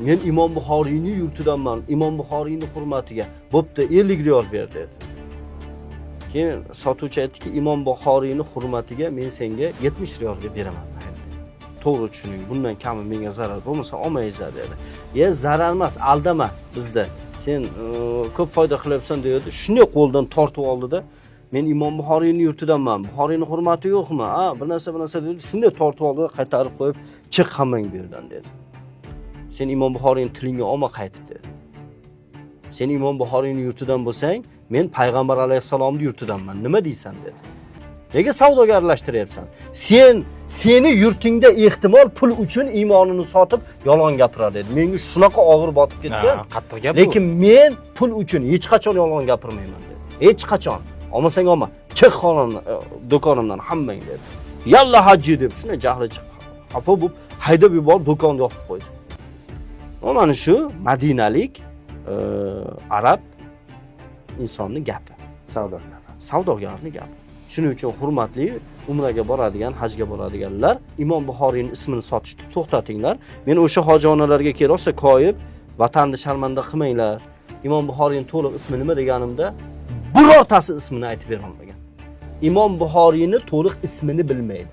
Men Imom Buxoriyning yurtidanman. Imom Buxoriyning hurmatiga bo'pti 50 riyol ber dedi. Keyin sotuvchi aytdiki, Imom Buxoriyning hurmatiga men senga 70 riyolga beraman. To'g'ri tushuning, bundan kami menga zarar bo'lmasa olmaysan dedi. Zarar emas, aldama bizda. Sen ko'p foyda qilyapsan dedi. Shunday qo'ldan tortib oldida, men Imom Buxoriyning yurtidanman. Buxoriyning hurmati yo'qmi? Bir narsa dedi. Shunday tortib oldida qaytarib qo'yib, chiq hammang bu yerdan dedi. Sen Imom Buxoriyning tilingga olma qaytib dedi. Sen Imom Buxoriyning yurtidan bo'lsang, men payg'ambar alayhisalomning yurtidanman. Nima deysan dedi. Nega savdogarlashtiryapsan? Seni yurtingda ehtimol pul uchun iymonini sotib yolg'on gapiradi dedi. Menga shunaqa og'ir botib ketgan. Qattiq gap. Lekin men pul uchun hech qachon yolg'on gapirmayman dedi. Hech qachon. Olmasang olma. Chiq xonamdan, do'konimdan hammang dedi. Yalla hajji deb shunday jahli chiqib, xafa bo'lib haydab yuborib do'konni yopib qo'ydi. Mana shu Madinalik arab insonning gapi, savdogarning gapi. Shuning uchun hurmatli umraga boradigan, hajga boradiganlar, Imom Buxoriyning ismini sotishni to'xtatinglar. Men o'sha hojonalarga kerosa koyib, vatanni sharmanda qilmanglar. Imom Buxoriyning to'liq ismi nima deganimda birortasi ismini aytib bera olmagan. Imom Buxoriyning to'liq ismini bilmaydi.